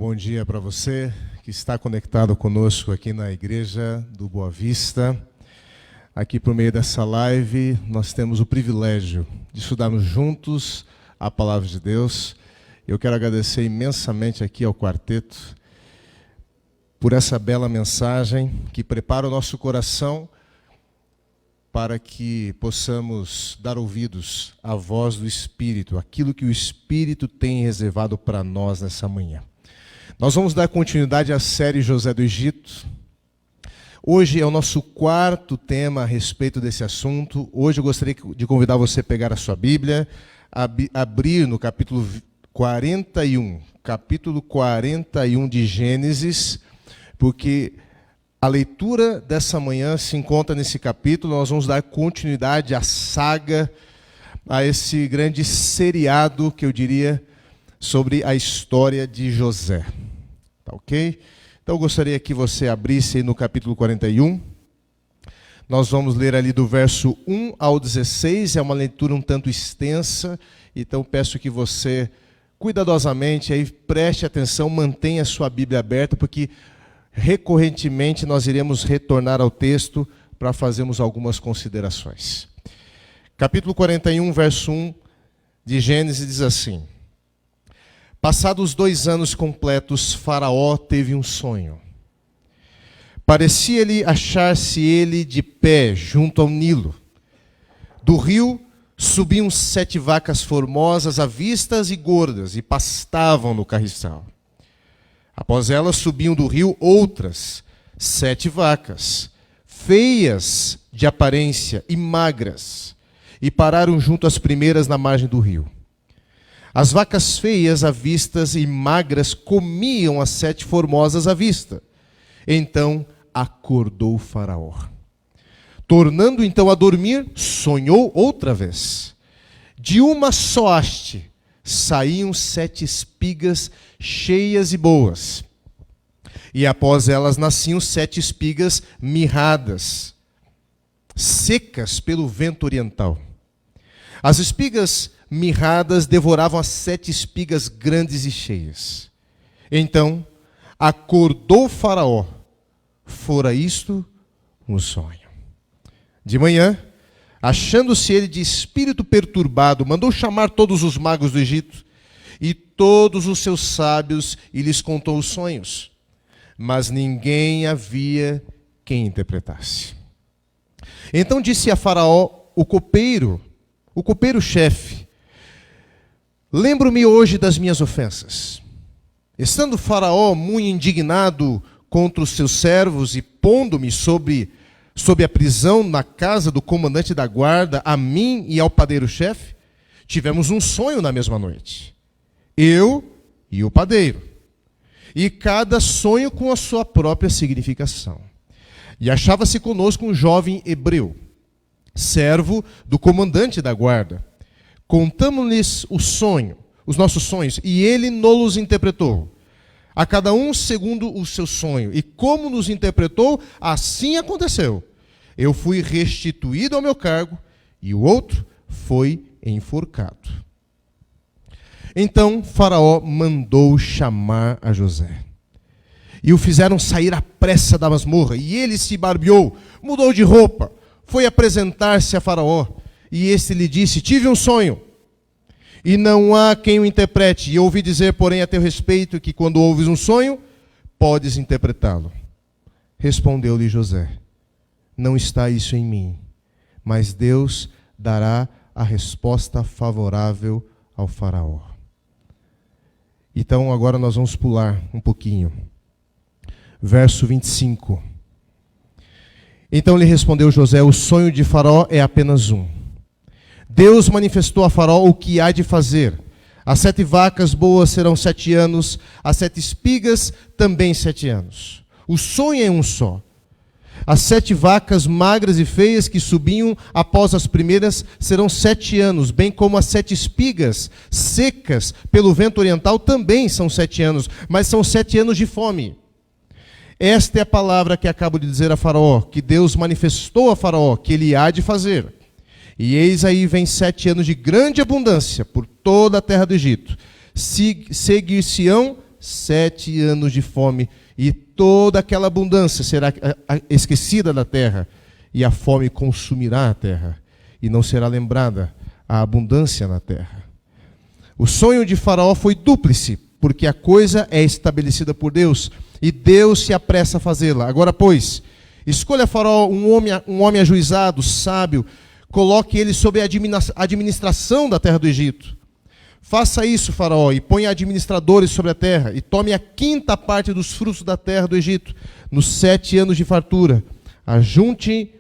Bom dia para você que está conectado conosco aqui na Igreja do Boa Vista. Aqui por meio dessa live, nós temos o privilégio de estudarmos juntos a Palavra de Deus. Eu quero agradecer imensamente aqui ao quarteto por essa bela mensagem que prepara o nosso coração para que possamos dar ouvidos à voz do Espírito, aquilo que o Espírito tem reservado para nós nessa manhã. Nós vamos dar continuidade à série José do Egito. Hoje é o nosso quarto tema a respeito desse assunto. Hoje eu gostaria de convidar você a pegar a sua Bíblia, abrir no capítulo 41 de Gênesis, porque a leitura dessa manhã se encontra nesse capítulo. Nós vamos dar continuidade à saga, a esse grande seriado, que eu diria, sobre a história de José. Tá ok? Então eu gostaria que você abrisse aí no capítulo 41. Nós vamos ler ali do verso 1 ao 16. É uma leitura um tanto extensa, então peço que você, cuidadosamente, aí preste atenção, mantenha a sua Bíblia aberta, porque recorrentemente nós iremos retornar ao texto para fazermos algumas considerações. Capítulo 41, verso 1 de Gênesis diz assim: Passados 2 anos completos, Faraó teve um sonho. Parecia-lhe achar-se ele de pé junto ao Nilo. Do rio subiam 7 vacas formosas, avistas e gordas, e pastavam no carriçal. Após elas subiam do rio outras 7 vacas, feias de aparência e magras, e pararam junto às primeiras na margem do rio. As vacas feias, avistas e magras comiam as 7 formosas à vista. Então acordou o Faraó. Tornando então a dormir, sonhou outra vez. De uma só haste saíam 7 espigas cheias e boas. E após elas nasciam 7 espigas mirradas, secas pelo vento oriental. As espigas mirradas devoravam as 7 espigas grandes e cheias. Então acordou Faraó. Fora isto um sonho. De manhã, achando-se ele de espírito perturbado, mandou chamar todos os magos do Egito e todos os seus sábios, e lhes contou os sonhos. Mas ninguém havia quem interpretasse. Então disse a Faraó o copeiro-chefe: Lembro-me hoje das minhas ofensas. Estando Faraó muito indignado contra os seus servos e pondo-me sob a prisão na casa do comandante da guarda, a mim e ao padeiro-chefe, tivemos um sonho na mesma noite. Eu e o padeiro. E cada sonho com a sua própria significação. E achava-se conosco um jovem hebreu, servo do comandante da guarda. Contamos-lhes os nossos sonhos, e ele nos interpretou, a cada um segundo o seu sonho. E como nos interpretou, assim aconteceu. Eu fui restituído ao meu cargo, e o outro foi enforcado. Então Faraó mandou chamar a José. E o fizeram sair à pressa da masmorra, e ele se barbeou, mudou de roupa, foi apresentar-se a Faraó. E este lhe disse: Tive um sonho, e não há quem o interprete. E ouvi dizer, porém, a teu respeito, que quando ouves um sonho, podes interpretá-lo. Respondeu-lhe José: Não está isso em mim, mas Deus dará a resposta favorável ao Faraó. Então agora nós vamos pular um pouquinho. Verso 25. Então lhe respondeu José: O sonho de Faraó é apenas um. Deus manifestou a Faraó o que há de fazer. As 7 vacas boas serão 7 anos, as 7 espigas também 7 anos. O sonho é um só. As 7 vacas magras e feias que subiam após as primeiras serão 7 anos, bem como as 7 espigas secas pelo vento oriental também são 7 anos, mas são 7 anos de fome. Esta é a palavra que acabo de dizer a Faraó, que Deus manifestou a Faraó, que ele há de fazer. E eis aí vem 7 anos de grande abundância por toda a terra do Egito. Seguir-se-ão 7 anos de fome, e toda aquela abundância será esquecida da terra, e a fome consumirá a terra, e não será lembrada a abundância na terra. O sonho de Faraó foi dúplice, porque a coisa é estabelecida por Deus, e Deus se apressa a fazê-la. Agora, pois, escolha Faraó um homem ajuizado, sábio, coloque ele sob a administração da terra do Egito. Faça isso, Faraó, e ponha administradores sobre a terra, e tome a 5ª parte dos frutos da terra do Egito, nos 7 anos de fartura. Ajuntem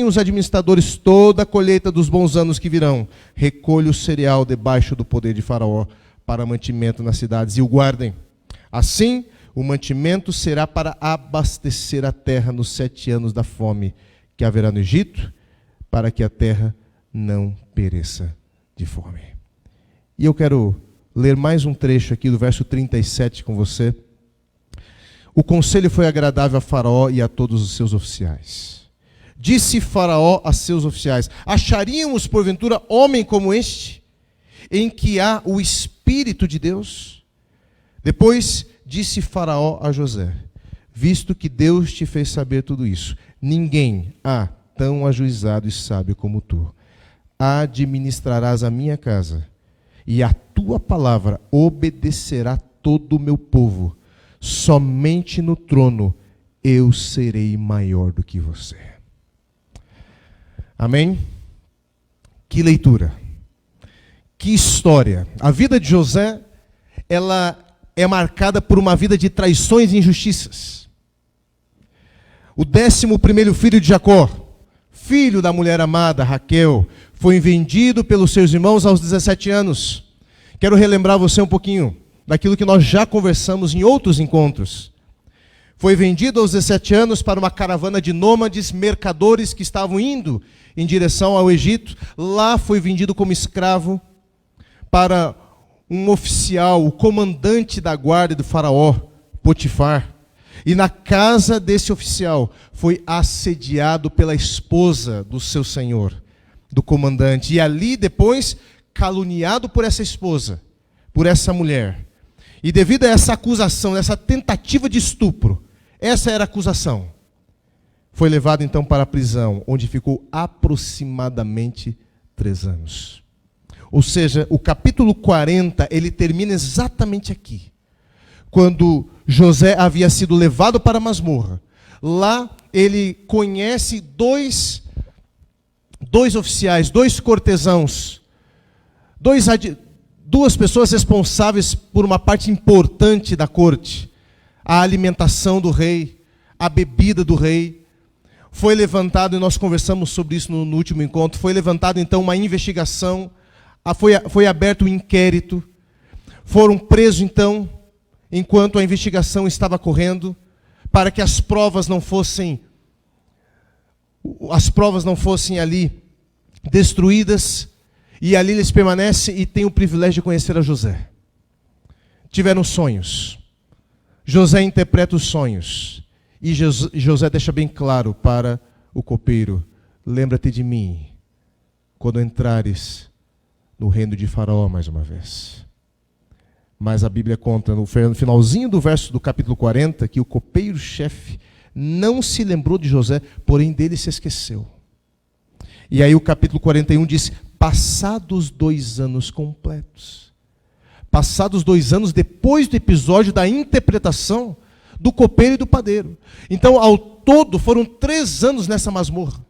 os administradores toda a colheita dos bons anos que virão. Recolha o cereal debaixo do poder de Faraó, para mantimento nas cidades, e o guardem. Assim, o mantimento será para abastecer a terra nos 7 anos da fome que haverá no Egito, para que a terra não pereça de fome. E eu quero ler mais um trecho aqui do verso 37 com você. O conselho foi agradável a Faraó e a todos os seus oficiais. Disse Faraó a seus oficiais: acharíamos porventura homem como este, em que há o Espírito de Deus? Depois disse Faraó a José: visto que Deus te fez saber tudo isso, ninguém há tão ajuizado e sábio como tu. Administrarás a minha casa, e a tua palavra obedecerá todo o meu povo. Somente no trono eu serei maior do que você. Amém? Que leitura, que história. A vida de José, ela é marcada por uma vida de traições e injustiças. O 11º filho de Jacó, filho da mulher amada, Raquel, foi vendido pelos seus irmãos aos 17 anos. Quero relembrar você um pouquinho daquilo que nós já conversamos em outros encontros. Foi vendido aos 17 anos para uma caravana de nômades, mercadores que estavam indo em direção ao Egito. Lá foi vendido como escravo para um oficial, o comandante da guarda do faraó, Potifar. E na casa desse oficial foi assediado pela esposa do seu senhor, do comandante. E ali depois caluniado por essa esposa, por essa mulher. E devido a essa acusação, essa tentativa de estupro, essa era a acusação, foi levado então para a prisão, onde ficou aproximadamente 3 anos. Ou seja, o capítulo 40, ele termina exatamente aqui. Quando José havia sido levado para a masmorra. Lá ele conhece dois oficiais, 2 cortesãos, duas pessoas responsáveis por uma parte importante da corte. A alimentação do rei, a bebida do rei. Foi levantado, e nós conversamos sobre isso no último encontro, foi levantado então uma investigação, foi aberto um inquérito, foram presos então, enquanto a investigação estava correndo, para que as provas não fossem ali destruídas, e ali eles permanecem e têm o privilégio de conhecer a José. Tiveram sonhos. José interpreta os sonhos. E José deixa bem claro para o copeiro: lembra-te de mim quando entrares no reino de Faraó mais uma vez. Mas a Bíblia conta no finalzinho do capítulo 40 que o copeiro-chefe não se lembrou de José, porém dele se esqueceu. E aí o capítulo 41 diz: passados 2 anos completos. Passados 2 anos depois do episódio da interpretação do copeiro e do padeiro. Então, ao todo, foram 3 anos nessa masmorra.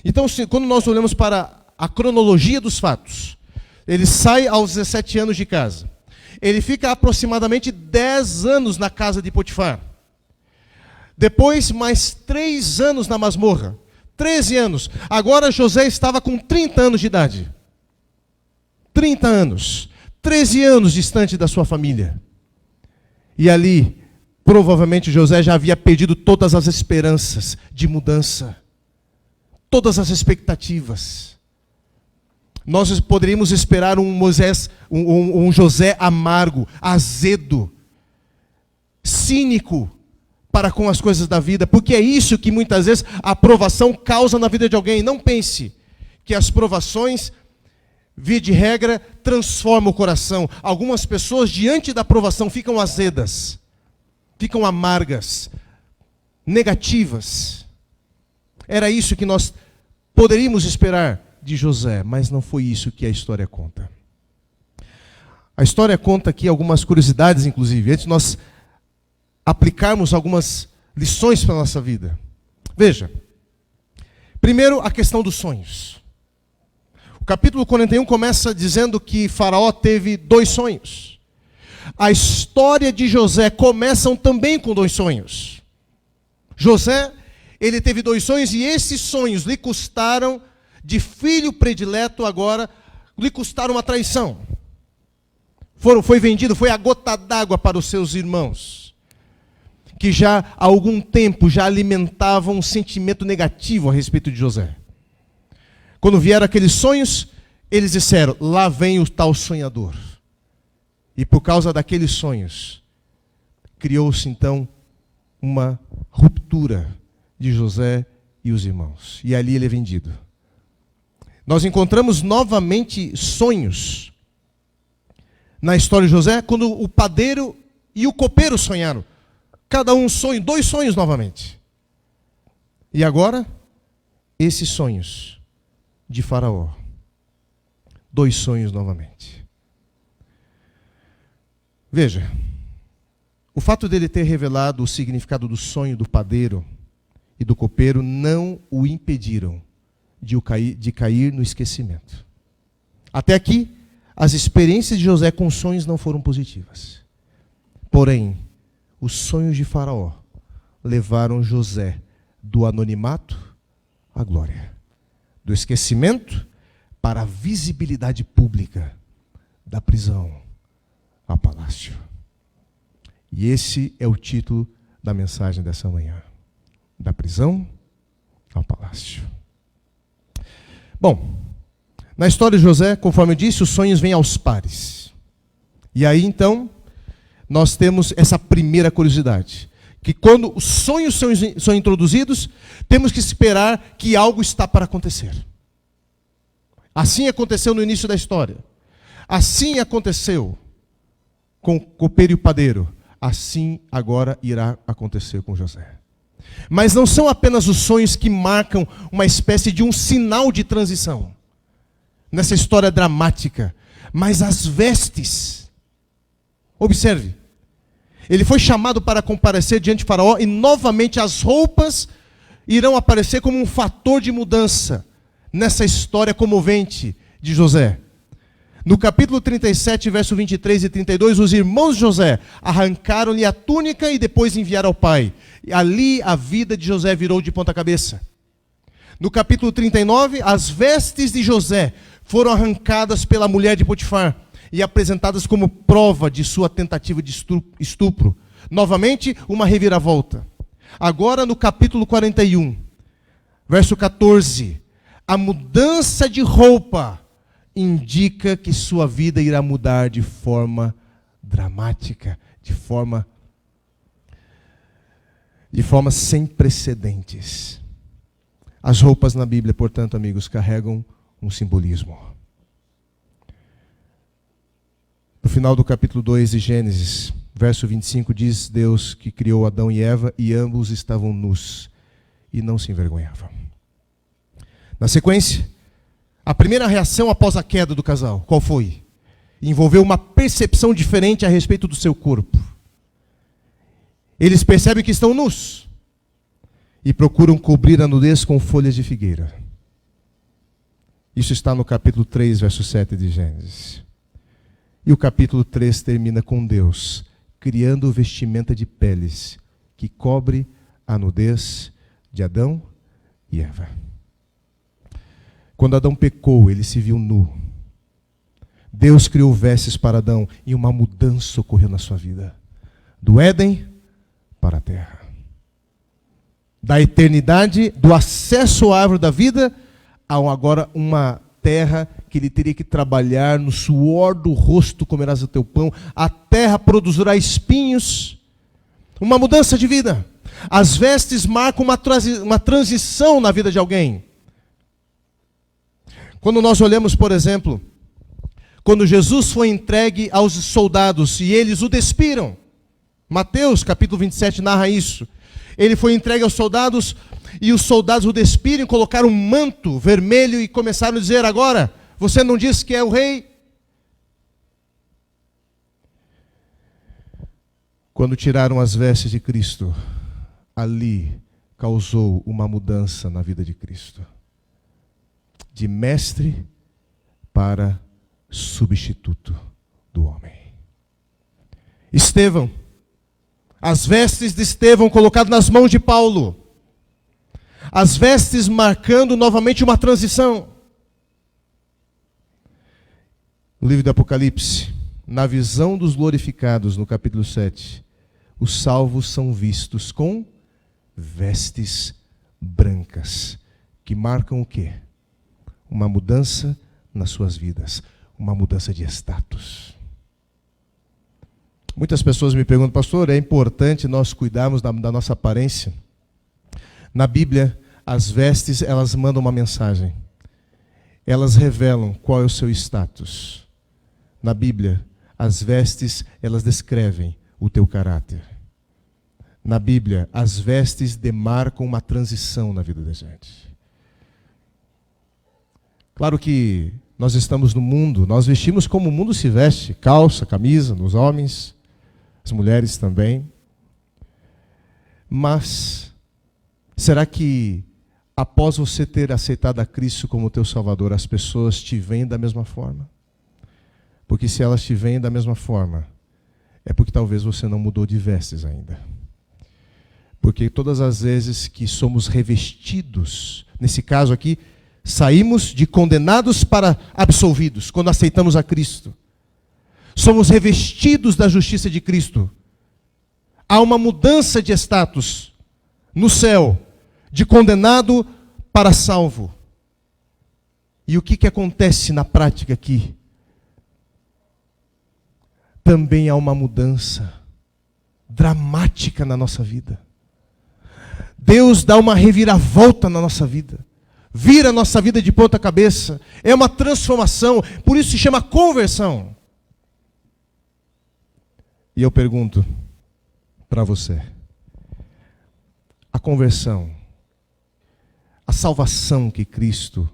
Então, quando nós olhamos para a cronologia dos fatos, ele sai aos 17 anos de casa. Ele fica aproximadamente 10 anos na casa de Potifar. Depois, mais 3 anos na masmorra. 13 anos. Agora José estava com 30 anos de idade. 30 anos. 13 anos distante da sua família. E ali, provavelmente José já havia perdido todas as esperanças de mudança. Todas as expectativas. Nós poderíamos esperar um José amargo, azedo, cínico para com as coisas da vida, porque é isso que muitas vezes a provação causa na vida de alguém. Não pense que as provações via de regra, transforma o coração. Algumas pessoas, diante da provação, ficam azedas, ficam amargas, negativas. Era isso que nós poderíamos esperar de José, mas não foi isso que a história conta. A história conta aqui algumas curiosidades, inclusive, antes de nós aplicarmos algumas lições para a nossa vida. Veja, primeiro a questão dos sonhos. O capítulo 41 começa dizendo que Faraó teve 2 sonhos. A história de José começa também com 2 sonhos. José, ele teve 2 sonhos e esses sonhos lhe custaram, de filho predileto agora, lhe custaram uma traição. Foi vendido, foi a gota d'água para os seus irmãos, que já há algum tempo já alimentavam um sentimento negativo a respeito de José. Quando vieram aqueles sonhos, eles disseram, lá vem o tal sonhador. E por causa daqueles sonhos, criou-se então uma ruptura de José e os irmãos. E ali ele é vendido. Nós encontramos novamente sonhos na história de José, quando o padeiro e o copeiro sonharam. Cada um sonho, 2 sonhos novamente. E agora, esses sonhos de Faraó. 2 sonhos novamente. Veja, o fato dele ter revelado o significado do sonho do padeiro e do copeiro não o impediram de cair no esquecimento. Até aqui, as experiências de José com sonhos não foram positivas. Porém, os sonhos de Faraó levaram José do anonimato à glória, do esquecimento para a visibilidade pública, da prisão ao palácio. E esse é o título da mensagem dessa manhã. Da prisão ao palácio. Bom, na história de José, conforme eu disse, os sonhos vêm aos pares. E aí, então, nós temos essa primeira curiosidade. Que quando os sonhos são introduzidos, temos que esperar que algo está para acontecer. Assim aconteceu no início da história. Assim aconteceu com o copeiro e o padeiro. Assim agora irá acontecer com José. Mas não são apenas os sonhos que marcam uma espécie de um sinal de transição nessa história dramática, mas as vestes. Observe, ele foi chamado para comparecer diante de Faraó e novamente as roupas irão aparecer como um fator de mudança nessa história comovente de José. No capítulo 37, verso 23 e 32, os irmãos de José arrancaram-lhe a túnica e depois enviaram ao pai. E ali a vida de José virou de ponta cabeça. No capítulo 39, as vestes de José foram arrancadas pela mulher de Potifar e apresentadas como prova de sua tentativa de estupro. Novamente, uma reviravolta. Agora no capítulo 41, verso 14, a mudança de roupa indica que sua vida irá mudar de forma dramática, de forma sem precedentes. As roupas na Bíblia, portanto, amigos, carregam um simbolismo. No final do capítulo 2 de Gênesis, verso 25, diz Deus que criou Adão e Eva e ambos estavam nus e não se envergonhavam. Na sequência, a primeira reação após a queda do casal, qual foi? Envolveu uma percepção diferente a respeito do seu corpo. Eles percebem que estão nus e procuram cobrir a nudez com folhas de figueira. Isso está no capítulo 3, verso 7 de Gênesis. E o capítulo 3 termina com Deus criando vestimenta de peles que cobre a nudez de Adão e Eva. Quando Adão pecou, ele se viu nu. Deus criou vestes para Adão e uma mudança ocorreu na sua vida. Do Éden para a terra. Da eternidade, do acesso à árvore da vida, a agora uma terra que ele teria que trabalhar, no suor do rosto comerás o teu pão, a terra produzirá espinhos. Uma mudança de vida. As vestes marcam uma transição na vida de alguém. Quando nós olhamos, por exemplo, quando Jesus foi entregue aos soldados e eles o despiram. Mateus capítulo 27 narra isso. Ele foi entregue aos soldados e os soldados o despiram, colocaram um manto vermelho e começaram a dizer: agora, você não disse que é o rei? Quando tiraram as vestes de Cristo, ali causou uma mudança na vida de Cristo. De mestre para substituto do homem. Estevão, as vestes de Estevão colocadas nas mãos de Paulo. As vestes marcando novamente uma transição. No livro do Apocalipse, na visão dos glorificados, no capítulo 7, os salvos são vistos com vestes brancas, que marcam o quê? Uma mudança nas suas vidas, uma mudança de status. Muitas pessoas me perguntam: pastor, é importante nós cuidarmos da nossa aparência? Na Bíblia, as vestes, elas mandam uma mensagem. Elas revelam qual é o seu status. Na Bíblia, as vestes, elas descrevem o teu caráter. Na Bíblia, as vestes demarcam uma transição na vida da gente. Claro que nós estamos no mundo, nós vestimos como o mundo se veste, calça, camisa, nos homens, as mulheres também. Mas, será que após você ter aceitado a Cristo como teu Salvador, as pessoas te veem da mesma forma? Porque se elas te veem da mesma forma, é porque talvez você não mudou de vestes ainda. Porque todas as vezes que somos revestidos, nesse caso aqui, saímos de condenados para absolvidos, quando aceitamos a Cristo. Somos revestidos da justiça de Cristo. Há uma mudança de status no céu, de condenado para salvo. E o que acontece na prática aqui? Também há uma mudança dramática na nossa vida. Deus dá uma reviravolta na nossa vida. Vira a nossa vida de ponta cabeça. É uma transformação. Por isso se chama conversão. E eu pergunto para você: a conversão, a salvação que Cristo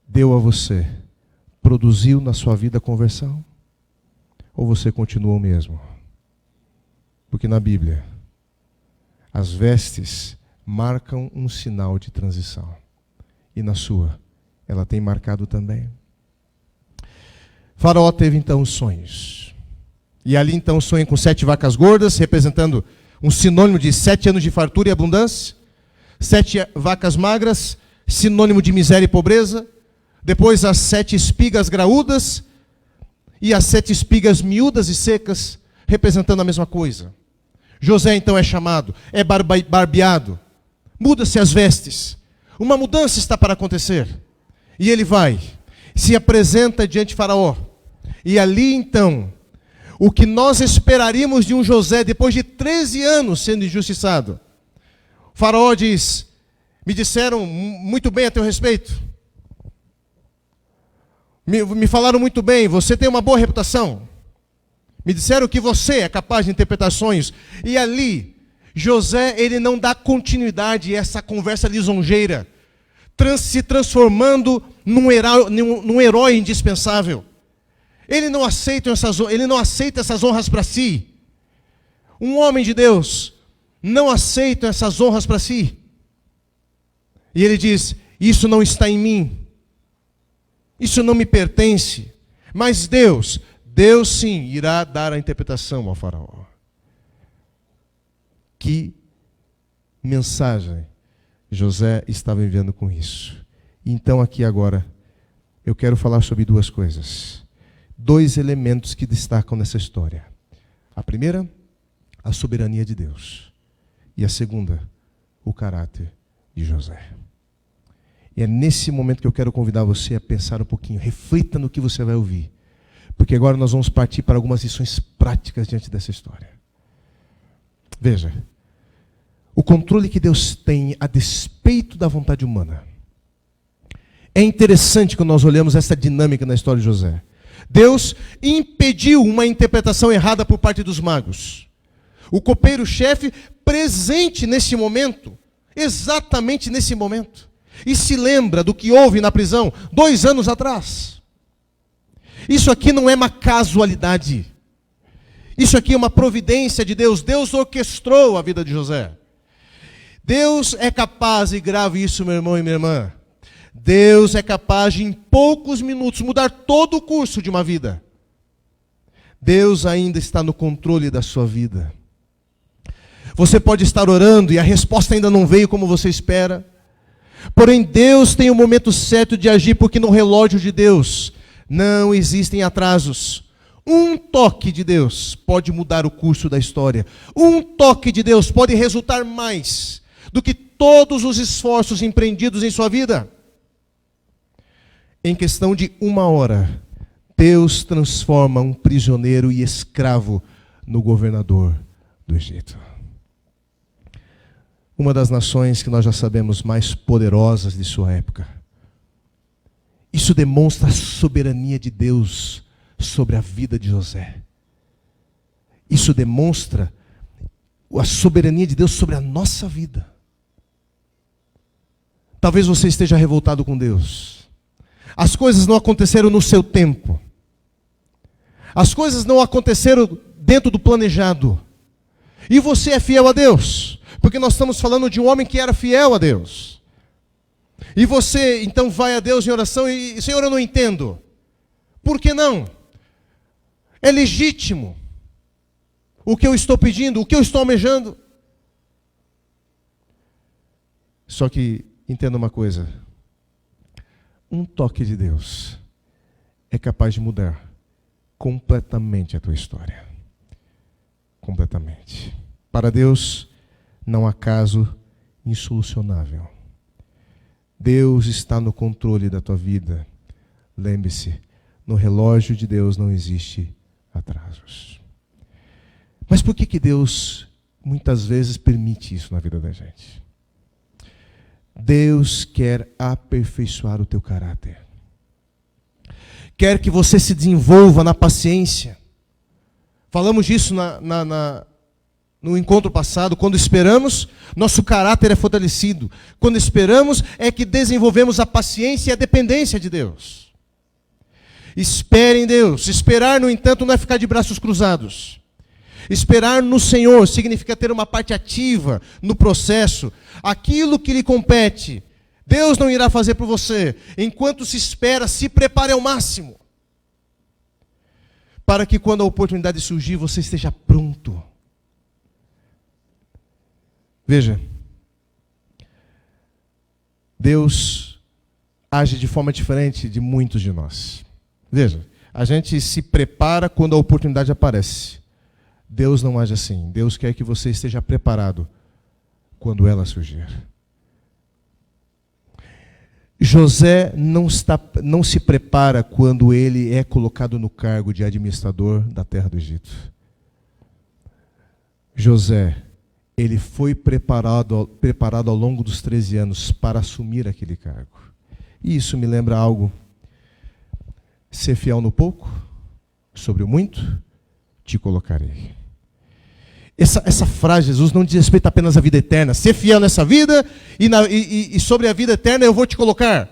deu a você, produziu na sua vida conversão? Ou você continua o mesmo? Porque na Bíblia, as vestes marcam um sinal de transição. E na sua, ela tem marcado também. Faraó teve então os sonhos. E ali então sonha com 7 vacas gordas, representando um sinônimo de 7 anos de fartura e abundância. 7 vacas magras, sinônimo de miséria e pobreza. Depois as 7 espigas graúdas e as 7 espigas miúdas e secas, representando a mesma coisa. José então é chamado, é barbeado, muda-se as vestes. Uma mudança está para acontecer. E ele vai, se apresenta diante de Faraó. E ali então, o que nós esperaríamos de um José depois de 13 anos sendo injustiçado. Faraó diz: me disseram muito bem a teu respeito. Me falaram muito bem, você tem uma boa reputação. Me disseram que você é capaz de interpretar sonhos. E ali, José, ele não dá continuidade a essa conversa lisonjeira, se transformando num herói indispensável. Ele não aceita essas honras para si. Um homem de Deus não aceita essas honras para si. E ele diz: isso não está em mim. Isso não me pertence. Mas Deus sim irá dar a interpretação ao Faraó. Que mensagem José estava enviando com isso? Então aqui agora eu quero falar sobre 2 coisas. 2 elementos que destacam nessa história. A primeira, a soberania de Deus. E a segunda, o caráter de José. E é nesse momento que eu quero convidar você a pensar um pouquinho. Reflita no que você vai ouvir. Porque agora nós vamos partir para algumas lições práticas diante dessa história. Veja, o controle que Deus tem a despeito da vontade humana É interessante quando nós olhamos essa dinâmica na história de José. Deus impediu uma interpretação errada por parte dos magos. O copeiro-chefe presente nesse momento, exatamente nesse momento, e se lembra do que houve na prisão 2 anos atrás. Isso aqui não é uma casualidade. Isso aqui é uma providência de Deus. Deus orquestrou a vida de José. Deus é capaz, e grave isso, meu irmão e minha irmã, Deus é capaz de, em poucos minutos, mudar todo o curso de uma vida. Deus ainda está no controle da sua vida. Você pode estar orando e a resposta ainda não veio como você espera. Porém, Deus tem o momento certo de agir, porque no relógio de Deus não existem atrasos. Um toque de Deus pode mudar o curso da história. Um toque de Deus pode resultar mais do que todos os esforços empreendidos em sua vida. Em questão de 1 hora, Deus transforma um prisioneiro e escravo no governador do Egito. Uma das nações que nós já sabemos mais poderosas de sua época. Isso demonstra a soberania de Deus sobre a vida de José. Isso demonstra a soberania de Deus sobre a nossa vida. Talvez você esteja revoltado com Deus. As coisas não aconteceram no seu tempo. As coisas não aconteceram dentro do planejado. E você é fiel a Deus. Porque nós estamos falando de um homem que era fiel a Deus. E você então vai a Deus em oração e, Senhor, eu não entendo. Por que não? É legítimo o que eu estou pedindo, o que eu estou almejando. Só que, entenda uma coisa. Um toque de Deus é capaz de mudar completamente a tua história. Completamente. Para Deus, não há caso insolucionável. Deus está no controle da tua vida. Lembre-se, no relógio de Deus não existe atrasos. Mas por que Deus muitas vezes permite isso na vida da gente? Deus quer aperfeiçoar o teu caráter. Quer que você se desenvolva na paciência. Falamos disso no encontro passado. Quando esperamos, nosso caráter é fortalecido. Quando esperamos, é que desenvolvemos a paciência e a dependência de Deus. Espere em Deus. Esperar, no entanto, não é ficar de braços cruzados. Esperar no Senhor significa ter uma parte ativa no processo. Aquilo que lhe compete, Deus não irá fazer por você. Enquanto se espera, se prepare ao máximo. Para que quando a oportunidade surgir, você esteja pronto. Veja, Deus age de forma diferente de muitos de nós. Veja, a gente se prepara quando a oportunidade aparece. Deus não age assim. Deus quer que você esteja preparado quando ela surgir. José não se prepara quando ele é colocado no cargo de administrador da terra do Egito. José, ele foi preparado ao longo dos 13 anos para assumir aquele cargo. E isso me lembra algo. Ser fiel no pouco, sobre o muito, te colocarei. Essa frase, Jesus, não diz respeito apenas à vida eterna. Ser fiel nessa vida e sobre a vida eterna eu vou te colocar.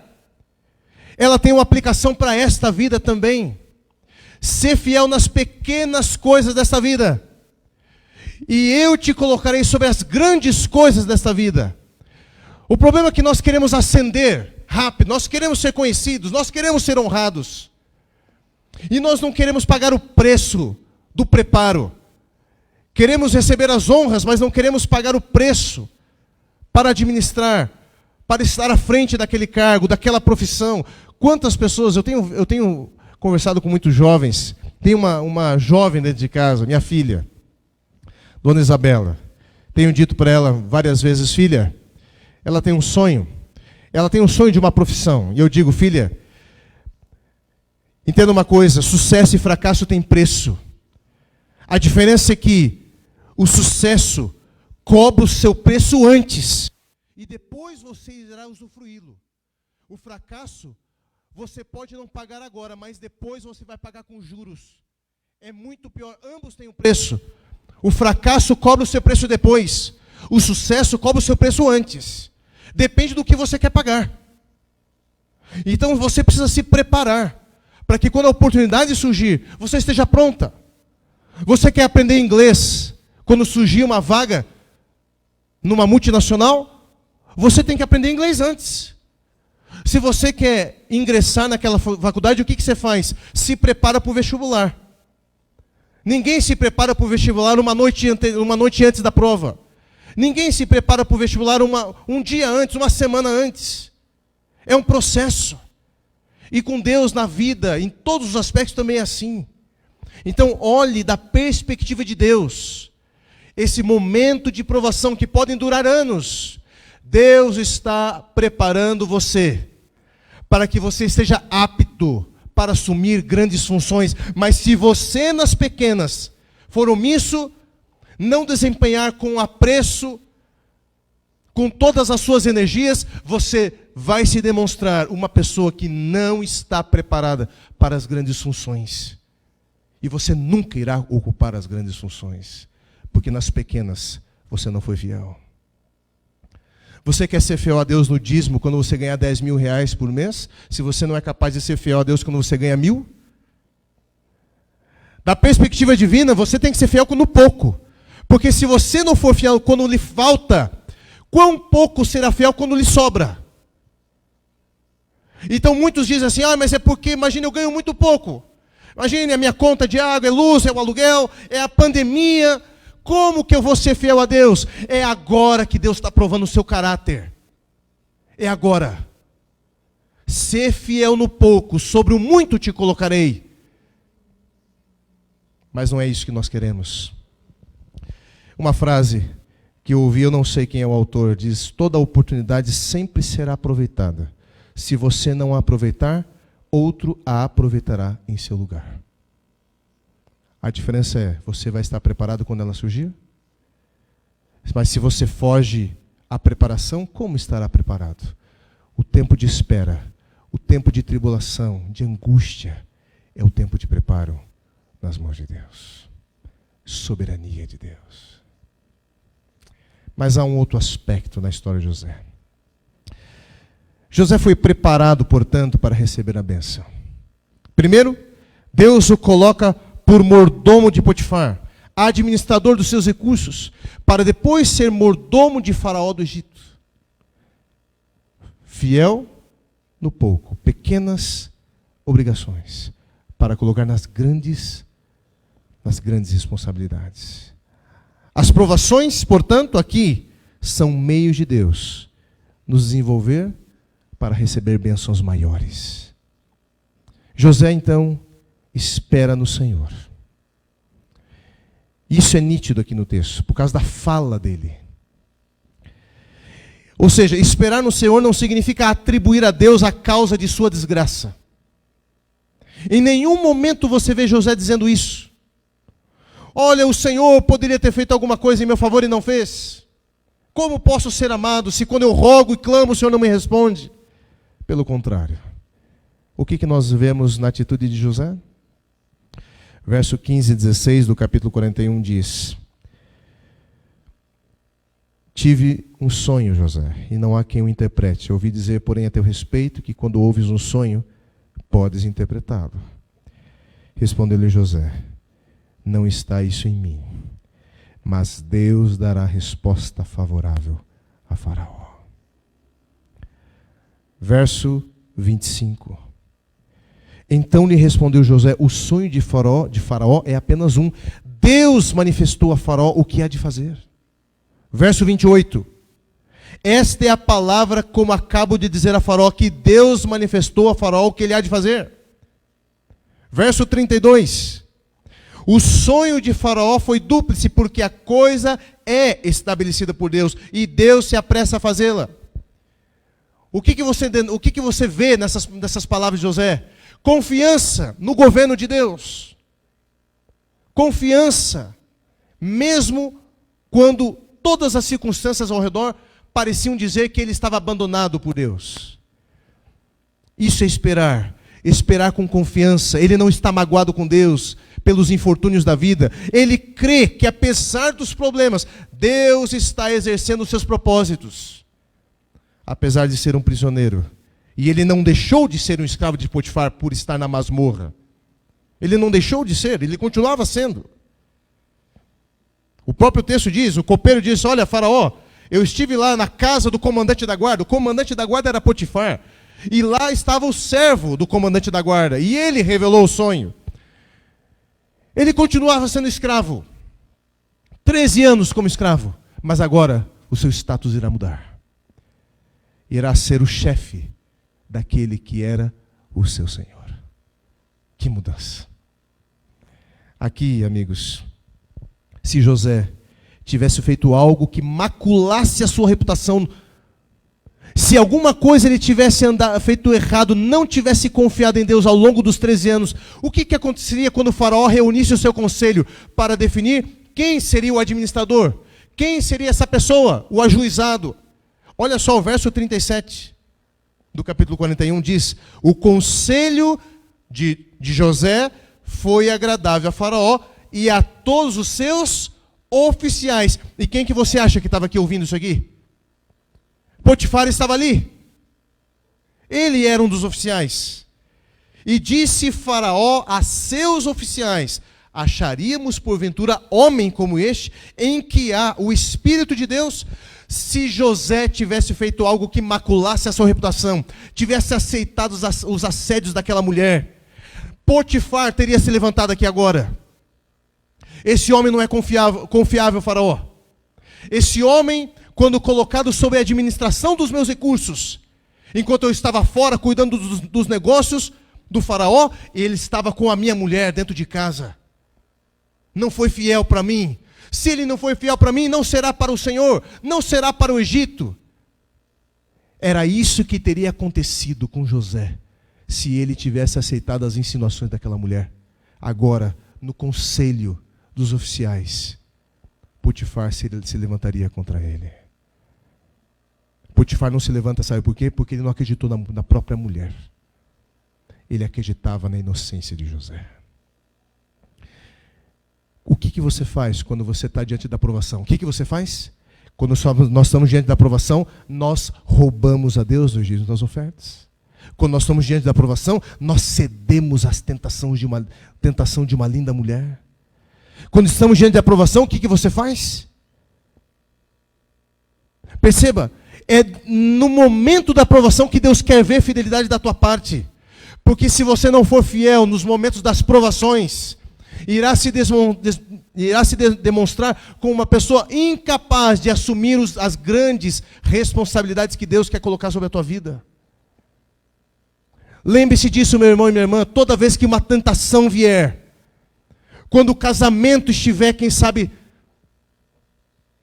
Ela tem uma aplicação para esta vida também. Ser fiel nas pequenas coisas desta vida. E eu te colocarei sobre as grandes coisas desta vida. O problema é que nós queremos ascender rápido, nós queremos ser conhecidos, nós queremos ser honrados. E nós não queremos pagar o preço do preparo. Queremos receber as honras, mas não queremos pagar o preço para administrar, para estar à frente daquele cargo, daquela profissão. Quantas pessoas, eu tenho conversado com muitos jovens, tem uma jovem dentro de casa, minha filha, Dona Isabela. Tenho dito para ela várias vezes, filha, ela tem um sonho de uma profissão. E eu digo, filha, entenda uma coisa, sucesso e fracasso têm preço. A diferença é que o sucesso cobra o seu preço antes. E depois você irá usufruí-lo. O fracasso, você pode não pagar agora, mas depois você vai pagar com juros. É muito pior, ambos têm um preço. O fracasso cobra o seu preço depois. O sucesso cobra o seu preço antes. Depende do que você quer pagar. Então você precisa se preparar, para que quando a oportunidade surgir, você esteja pronta. Você quer aprender inglês? Quando surgir uma vaga numa multinacional, você tem que aprender inglês antes. Se você quer ingressar naquela faculdade, o que você faz? Se prepara para o vestibular. Ninguém se prepara para o vestibular uma noite antes da prova. Ninguém se prepara para o vestibular um dia antes, uma semana antes. É um processo. E com Deus na vida, em todos os aspectos também é assim. Então olhe da perspectiva de Deus. Esse momento de provação que podem durar anos. Deus está preparando você para que você esteja apto para assumir grandes funções. Mas se você nas pequenas for omisso, não desempenhar com apreço, com todas as suas energias, você vai se demonstrar uma pessoa que não está preparada para as grandes funções. E você nunca irá ocupar as grandes funções, porque nas pequenas você não foi fiel. Você quer ser fiel a Deus no dízimo quando você ganhar 10 mil reais por mês? Se você não é capaz de ser fiel a Deus quando você ganha 1.000? Da perspectiva divina, você tem que ser fiel no pouco. Porque se você não for fiel quando lhe falta, quão pouco será fiel quando lhe sobra? Então muitos dizem assim, mas é porque, imagina, eu ganho muito pouco. Imagine, a minha conta de água, é luz, é o aluguel, é a pandemia. Como que eu vou ser fiel a Deus? É agora que Deus está provando o seu caráter. É agora. Ser fiel no pouco, sobre o muito te colocarei. Mas não é isso que nós queremos. Uma frase que eu ouvi, eu não sei quem é o autor, diz: toda oportunidade sempre será aproveitada. Se você não a aproveitar, outro a aproveitará em seu lugar. A diferença é, você vai estar preparado quando ela surgir? Mas se você foge à preparação, como estará preparado? O tempo de espera, o tempo de tribulação, de angústia, é o tempo de preparo nas mãos de Deus. Soberania de Deus. Mas há um outro aspecto na história de José. José foi preparado, portanto, para receber a bênção. Primeiro, Deus o coloca por mordomo de Potifar, administrador dos seus recursos, para depois ser mordomo de Faraó do Egito. Fiel no pouco, pequenas obrigações, para colocar nas grandes responsabilidades. As provações, portanto, aqui, são meios de Deus nos desenvolver para receber bênçãos maiores. José, então, espera no Senhor. Isso é nítido aqui no texto, por causa da fala dele. Ou seja, esperar no Senhor não significa atribuir a Deus a causa de sua desgraça. Em nenhum momento você vê José dizendo isso. Olha, o Senhor poderia ter feito alguma coisa em meu favor e não fez. Como posso ser amado se quando eu rogo e clamo o Senhor não me responde? Pelo contrário. O que nós vemos na atitude de José? Verso 15 e 16 do capítulo 41 diz: tive um sonho, José, e não há quem o interprete. Ouvi dizer, porém, a teu respeito, que quando ouves um sonho, podes interpretá-lo. Respondeu-lhe José: não está isso em mim, mas Deus dará resposta favorável a Faraó. Verso 25. Então lhe respondeu José: o sonho de Faraó é apenas um. Deus manifestou a Faraó o que há de fazer. Verso 28. Esta é a palavra como acabo de dizer a Faraó, que Deus manifestou a Faraó o que ele há de fazer. Verso 32. O sonho de Faraó foi dúplice, porque a coisa é estabelecida por Deus, e Deus se apressa a fazê-la. O que você vê nessas palavras de José? Confiança no governo de Deus. Confiança, mesmo quando todas as circunstâncias ao redor pareciam dizer que ele estava abandonado por Deus. Isso é esperar. Esperar com confiança. Ele não está magoado com Deus pelos infortúnios da vida. Ele crê que, apesar dos problemas, Deus está exercendo os seus propósitos. Apesar de ser um prisioneiro. E ele não deixou de ser um escravo de Potifar por estar na masmorra. Ele não deixou de ser, ele continuava sendo. O próprio texto diz, o copeiro diz, olha, Faraó, eu estive lá na casa do comandante da guarda. O comandante da guarda era Potifar. E lá estava o servo do comandante da guarda. E ele revelou o sonho. Ele continuava sendo escravo. 13 anos como escravo. Mas agora o seu status irá mudar. Irá ser o chefe daquele que era o seu Senhor. Que mudança. Aqui, amigos, se José tivesse feito algo que maculasse a sua reputação, se alguma coisa ele tivesse feito errado, não tivesse confiado em Deus ao longo dos 13 anos, o que aconteceria quando o faraó reunisse o seu conselho para definir quem seria o administrador? Quem seria essa pessoa? O ajuizado. Olha só o verso 37 do capítulo 41 diz, o conselho de José foi agradável a Faraó e a todos os seus oficiais. E quem que você acha que estava aqui ouvindo isso aqui? Potifar estava ali. Ele era um dos oficiais. E disse Faraó a seus oficiais, acharíamos porventura homem como este, em que há o Espírito de Deus? Se José tivesse feito algo que maculasse a sua reputação, tivesse aceitado os assédios daquela mulher, Potifar teria se levantado aqui agora. Esse homem não é confiável, Faraó. Esse homem, quando colocado sob a administração dos meus recursos, enquanto eu estava fora cuidando dos negócios do Faraó, ele estava com a minha mulher dentro de casa. Não foi fiel para mim. Se ele não foi fiel para mim, não será para o Senhor, não será para o Egito. Era isso que teria acontecido com José, se ele tivesse aceitado as insinuações daquela mulher. Agora, no conselho dos oficiais, Potifar se levantaria contra ele. Potifar não se levanta, sabe por quê? Porque ele não acreditou na própria mulher. Ele acreditava na inocência de José. O que você faz quando você está diante da provação? O que você faz? Quando nós estamos diante da provação, nós roubamos a Deus nos dízimos das ofertas. Quando nós estamos diante da provação, nós cedemos às tentações tentação de uma linda mulher. Quando estamos diante da provação, o que você faz? Perceba, é no momento da provação que Deus quer ver fidelidade da tua parte. Porque se você não for fiel nos momentos das provações, irá se demonstrar como uma pessoa incapaz de assumir as grandes responsabilidades que Deus quer colocar sobre a tua vida. Lembre-se disso, meu irmão e minha irmã, toda vez que uma tentação vier, quando o casamento estiver, quem sabe,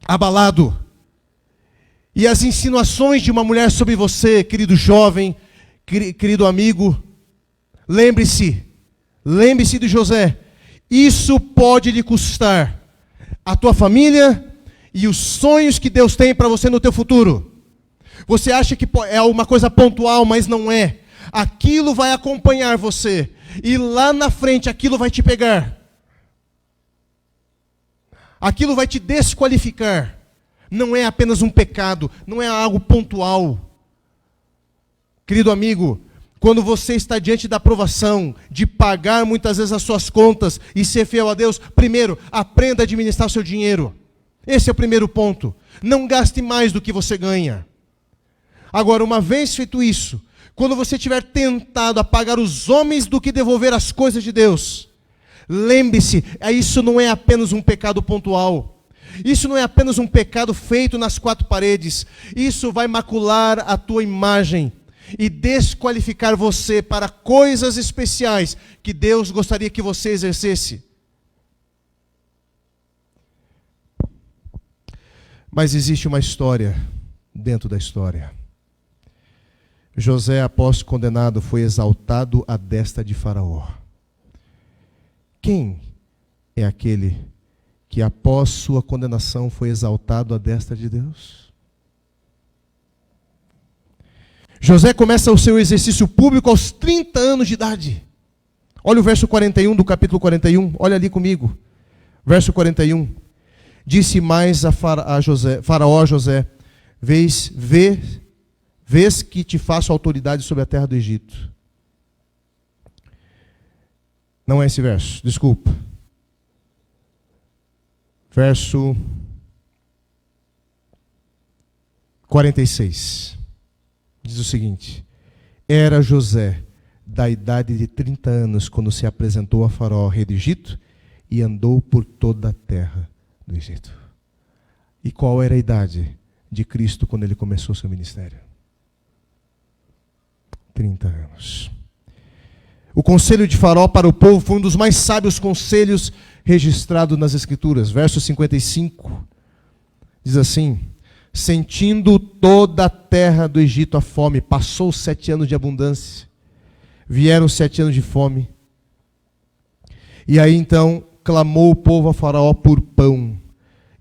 abalado, e as insinuações de uma mulher sobre você, querido jovem, querido amigo, lembre-se de José. Isso pode lhe custar a tua família e os sonhos que Deus tem para você no teu futuro. Você acha que é uma coisa pontual, mas não é. Aquilo vai acompanhar você. E lá na frente aquilo vai te pegar. Aquilo vai te desqualificar. Não é apenas um pecado, não é algo pontual. Querido amigo, quando você está diante da provação, de pagar muitas vezes as suas contas e ser fiel a Deus, primeiro, aprenda a administrar o seu dinheiro. Esse é o primeiro ponto. Não gaste mais do que você ganha. Agora, uma vez feito isso, quando você estiver tentado a pagar os homens do que devolver as coisas de Deus, lembre-se, isso não é apenas um pecado pontual. Isso não é apenas um pecado feito nas quatro paredes. Isso vai macular a tua imagem e desqualificar você para coisas especiais que Deus gostaria que você exercesse. Mas existe uma história dentro da história. José, após condenado, foi exaltado à destra de Faraó. Quem é aquele que após sua condenação foi exaltado à destra de Deus? José começa o seu exercício público aos 30 anos de idade. Olha o verso 41 do capítulo 41, olha ali comigo. Verso 41. Disse mais a Faraó a José: vês que te faço autoridade sobre a terra do Egito. Não é esse verso, desculpa. Verso 46. Diz o seguinte: era José da idade de 30 anos quando se apresentou a Faraó, rei do Egito, e andou por toda a terra do Egito. E qual era a idade de Cristo quando ele começou seu ministério? 30 anos. O conselho de Faraó para o povo foi um dos mais sábios conselhos registrados nas Escrituras. Verso 55 diz assim: sentindo toda a terra do Egito a fome, passou 7 anos de abundância, vieram 7 anos de fome. E aí então clamou o povo a Faraó por pão.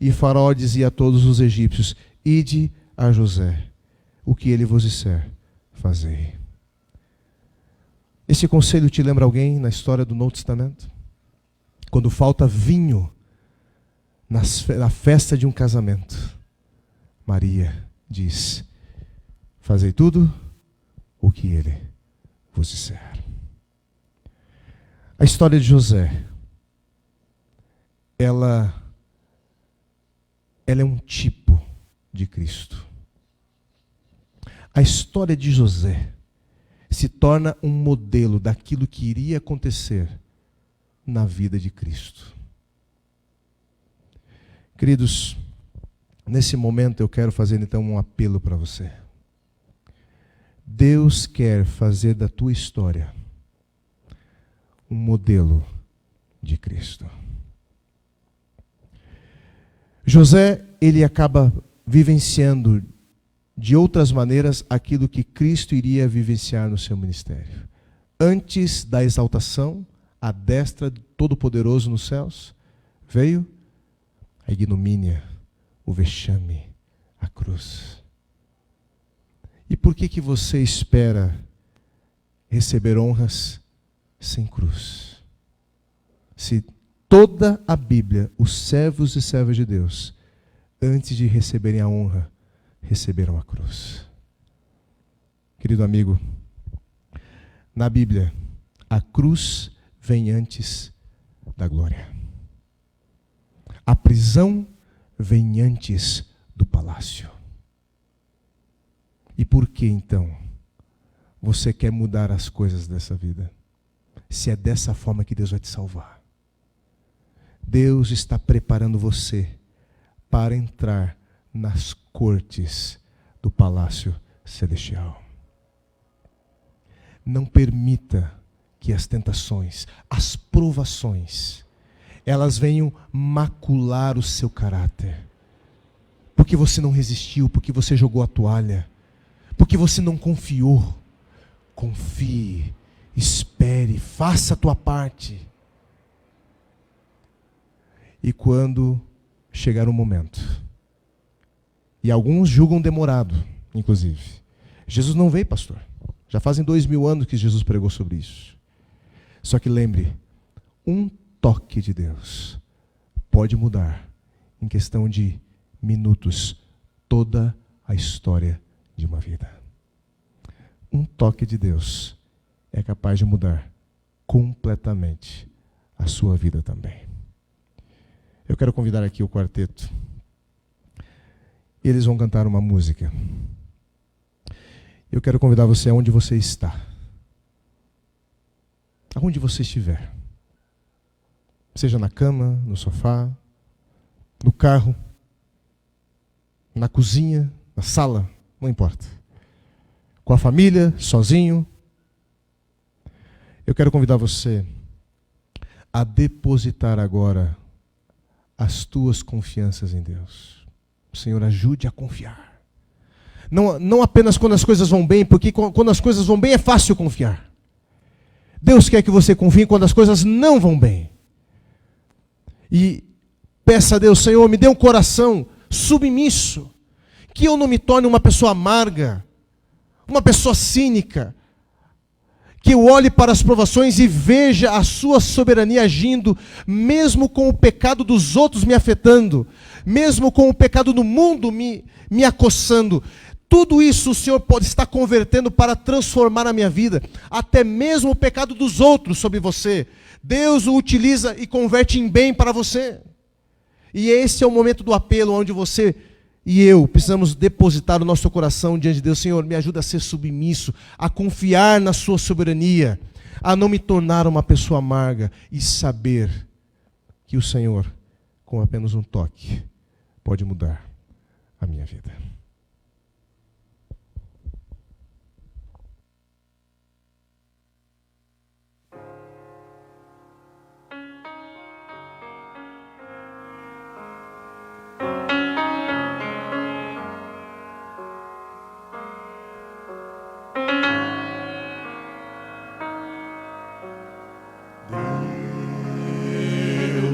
E Faraó dizia a todos os egípcios: ide a José, o que ele vos disser, fazei. Esse conselho te lembra alguém na história do Novo Testamento? Quando falta vinho na festa de um casamento, Maria diz: fazei tudo o que ele vos disser. A história de José, ela é um tipo de Cristo. A história de José se torna um modelo daquilo que iria acontecer na vida de Cristo. Queridos, nesse momento eu quero fazer então um apelo para você. Deus quer fazer da tua história um modelo de Cristo. José, ele acaba vivenciando de outras maneiras aquilo que Cristo iria vivenciar no seu ministério. Antes da exaltação, à destra do Todo-Poderoso nos céus, veio a ignomínia, o vexame, a cruz. E por que você espera receber honras sem cruz? Se toda a Bíblia, os servos e servas de Deus, antes de receberem a honra, receberam a cruz. Querido amigo, na Bíblia, a cruz vem antes da glória. A prisão vem antes do palácio. E por que então você quer mudar as coisas dessa vida? Se é dessa forma que Deus vai te salvar. Deus está preparando você para entrar nas cortes do palácio celestial. Não permita que as tentações, as provações, elas venham macular o seu caráter. Porque você não resistiu, porque você jogou a toalha, porque você não confiou. Confie, espere, faça a tua parte. E quando chegar o momento, e alguns julgam demorado, inclusive. Jesus não veio, pastor. Já fazem 2000 anos que Jesus pregou sobre isso. Só que lembre, um toque de Deus pode mudar, em questão de minutos, toda a história de uma vida. Um toque de Deus é capaz de mudar completamente a sua vida também. Eu quero convidar aqui o quarteto. Eles vão cantar uma música. Eu quero convidar você aonde você está. Aonde você estiver. Seja na cama, no sofá, no carro, na cozinha, na sala, não importa. Com a família, sozinho. Eu quero convidar você a depositar agora as tuas confianças em Deus. Senhor, ajude a confiar. Não apenas quando as coisas vão bem, porque quando as coisas vão bem é fácil confiar. Deus quer que você confie quando as coisas não vão bem. E peça a Deus: Senhor, me dê um coração submisso, que eu não me torne uma pessoa amarga, uma pessoa cínica, que eu olhe para as provações e veja a sua soberania agindo, mesmo com o pecado dos outros me afetando, mesmo com o pecado do mundo me acossando. Tudo isso o Senhor pode estar convertendo para transformar a minha vida, até mesmo o pecado dos outros sobre você. Deus o utiliza e converte em bem para você. E esse é o momento do apelo, onde você e eu precisamos depositar o nosso coração diante de Deus. Senhor, me ajuda a ser submisso, a confiar na sua soberania, a não me tornar uma pessoa amarga e saber que o Senhor, com apenas um toque, pode mudar a minha vida.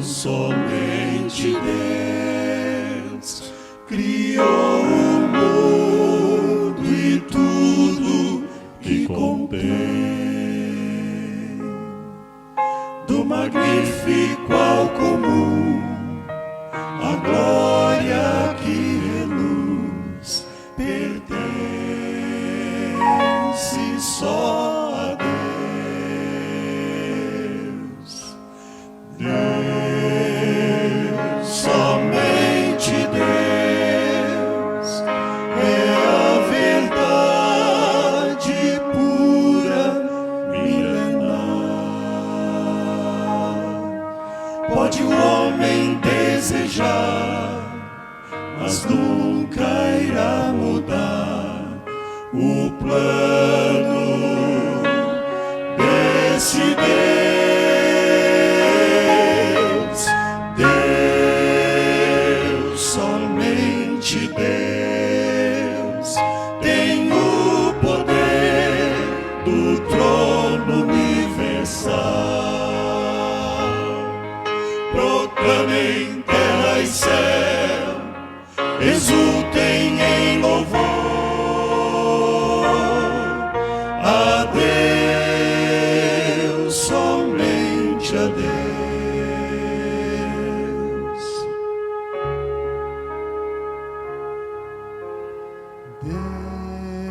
Somente Deus criou o mundo e tudo que contém, do magnífico ao comum, a glória que reluz pertence só a Deus. Somente Deus é a verdade pura, milenar. Pode o homem desejar, mas nunca irá mudar o plano desse Deus. Somente Deus tem o poder do trono universal. Proclamem terra e céu, exultem em louvor a Deus, somente a Deus.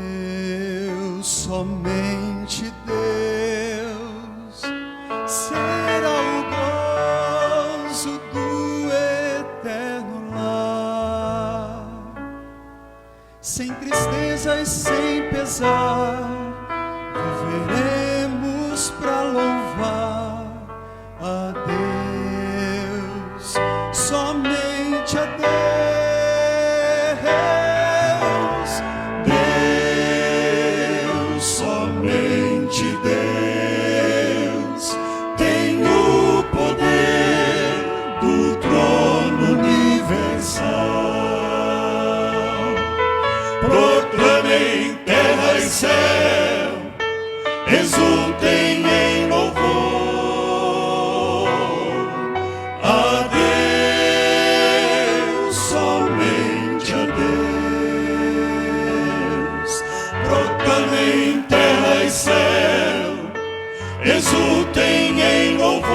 Deus, somente Deus, será o gozo do eterno lar, sem tristeza e sem pesar, viveremos para louvar a Deus, somente a Deus. Somente Deus tem o poder do trono universal. Proclamem terra e céu, exultem em louvor a Deus, somente a Deus. Proclamem terra e céu, exultem em louvor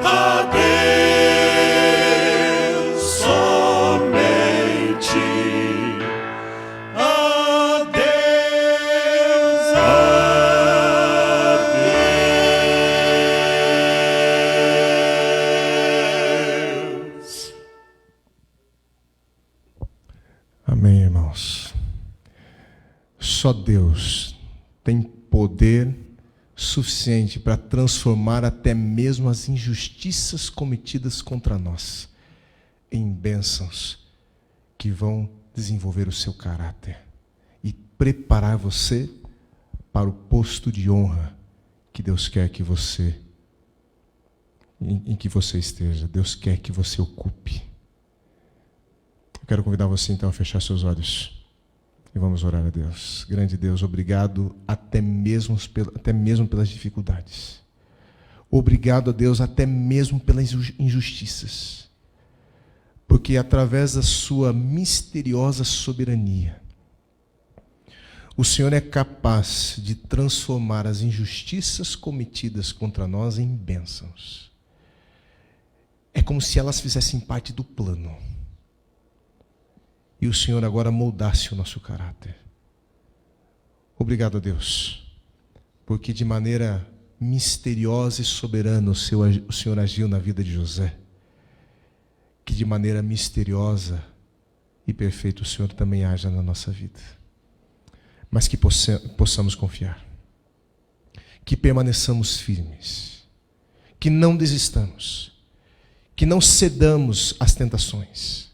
a Deus, somente a Deus, a Deus. Amém, irmãos. Só Deus tem poder suficiente para transformar até mesmo as injustiças cometidas contra nós em bênçãos que vão desenvolver o seu caráter e preparar você para o posto de honra que Deus quer que você, em que você esteja. Deus quer que você ocupe. Eu quero convidar você então a fechar seus olhos e vamos orar a Deus. Grande Deus, obrigado até mesmo pelas dificuldades. Obrigado a Deus até mesmo pelas injustiças. porque através da sua misteriosa soberania, o Senhor é capaz de transformar as injustiças cometidas contra nós em bênçãos. É como se elas fizessem parte do plano. E o Senhor agora moldasse o nosso caráter. Obrigado a Deus, porque de maneira misteriosa e soberana o Senhor agiu na vida de José. Que de maneira misteriosa e perfeita o Senhor também haja na nossa vida. Mas que possamos confiar, que permaneçamos firmes, que não desistamos, que não cedamos às tentações,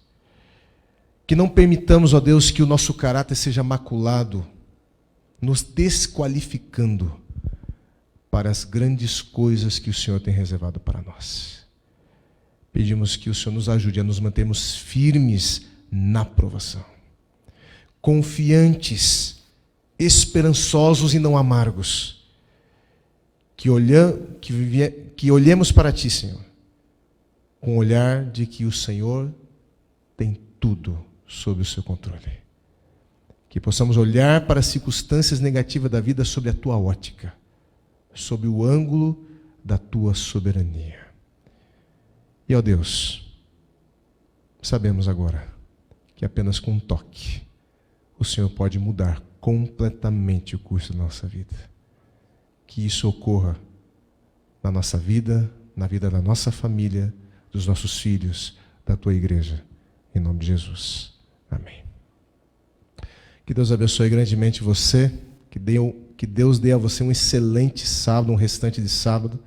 que não permitamos, ó Deus, que o nosso caráter seja maculado, nos desqualificando para as grandes coisas que o Senhor tem reservado para nós. Pedimos que o Senhor nos ajude a nos mantermos firmes na provação, confiantes, esperançosos e não amargos, que olhemos para Ti, Senhor, com o olhar de que o Senhor tem tudo sob o seu controle. Que possamos olhar para as circunstâncias negativas da vida sob a Tua ótica, sob o ângulo da Tua soberania. E, ó Deus, sabemos agora que apenas com um toque o Senhor pode mudar completamente o curso da nossa vida. Que isso ocorra na nossa vida, na vida da nossa família, dos nossos filhos, da Tua igreja. Em nome de Jesus. Amém. Que Deus abençoe grandemente você, que Deus dê a você um excelente sábado, um restante de sábado.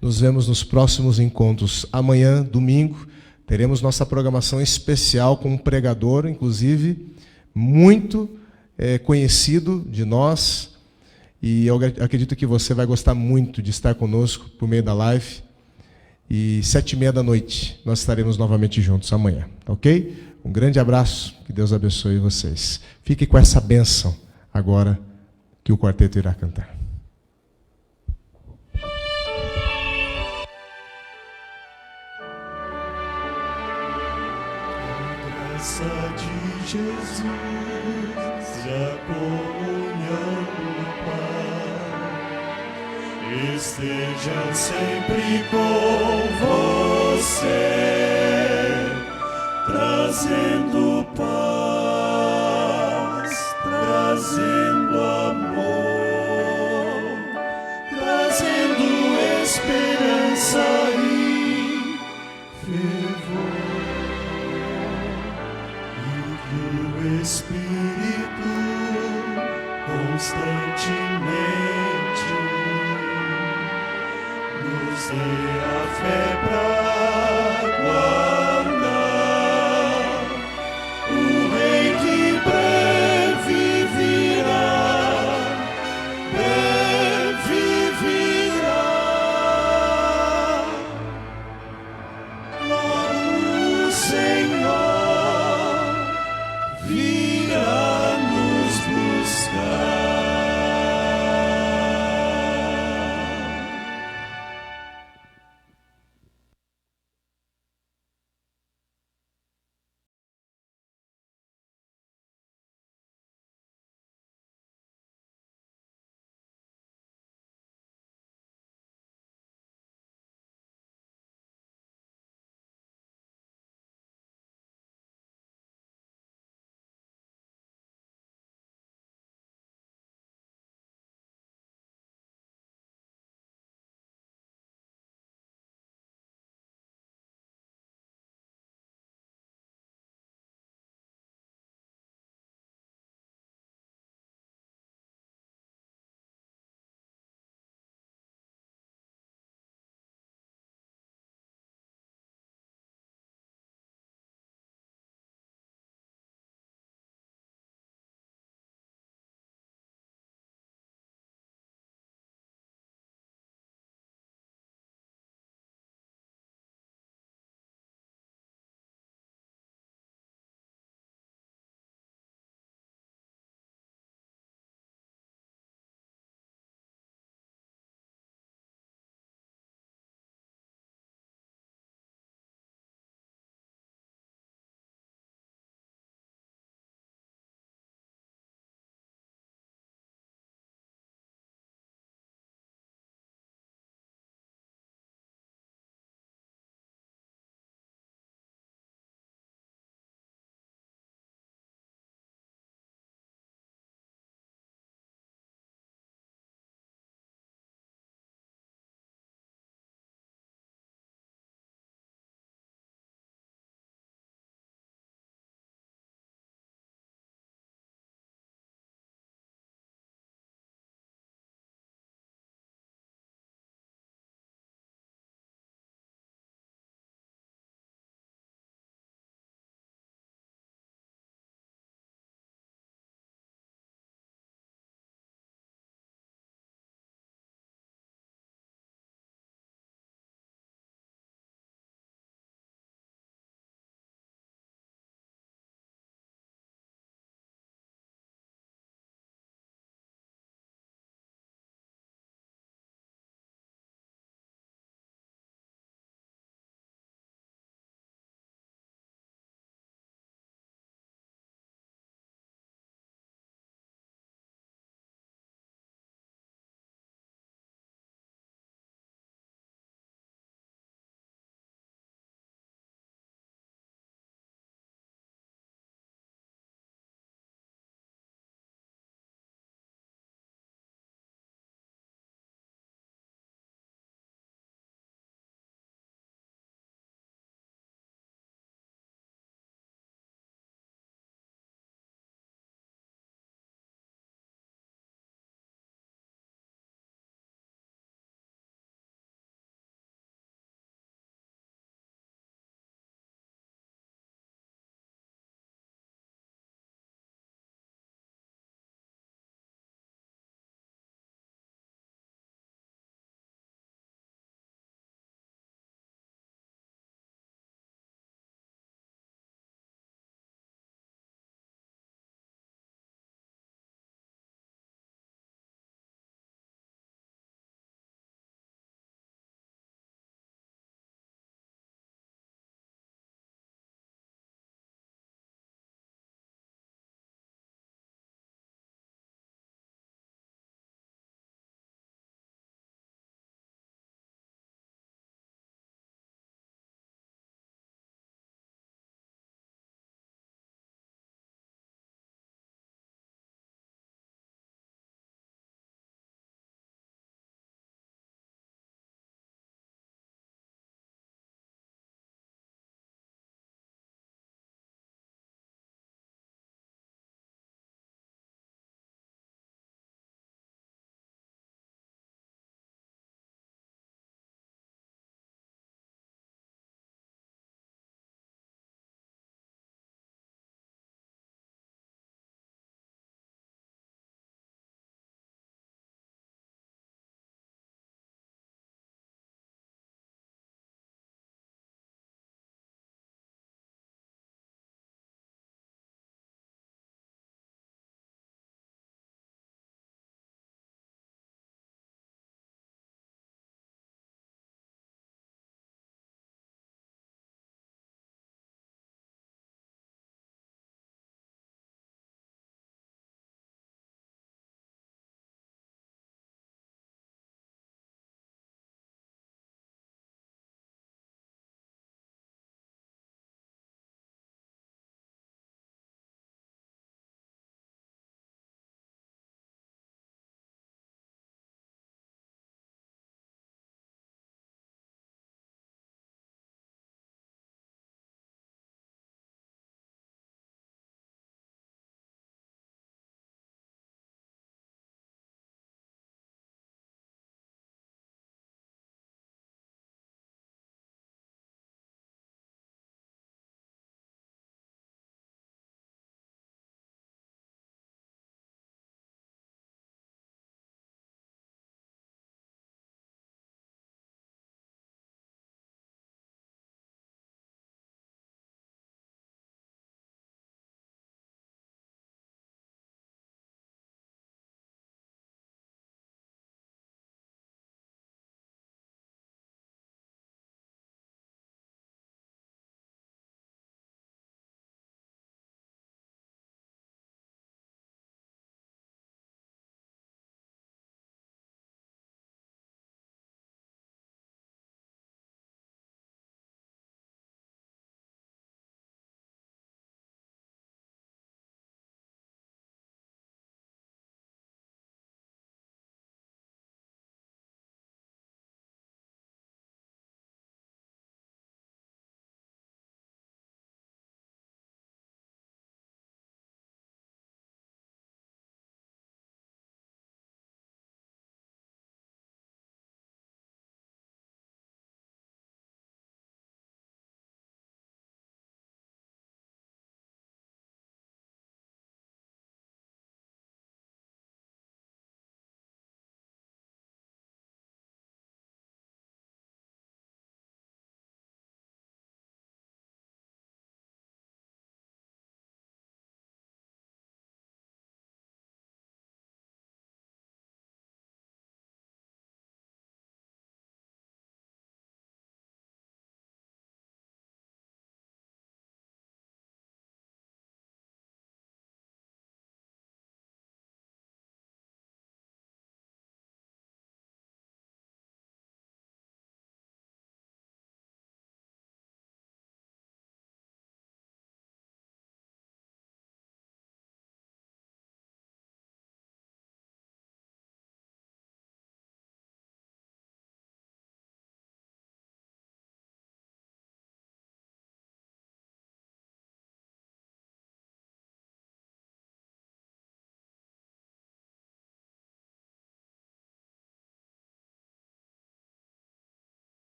Nos vemos nos próximos encontros. Amanhã, domingo, teremos nossa programação especial com um pregador, inclusive, muito conhecido de nós. E eu acredito que você vai gostar muito de estar conosco por meio da live. E 19h30 nós estaremos novamente juntos amanhã, ok? Um grande abraço, que Deus abençoe vocês. Fique com essa bênção agora que o quarteto irá cantar. A graça de Jesus e a comunhão do Pai esteja sempre com você, trazendo paz, trazendo amor, trazendo esperança e fervor. E que o Espírito constantemente nos dê a fé para guardar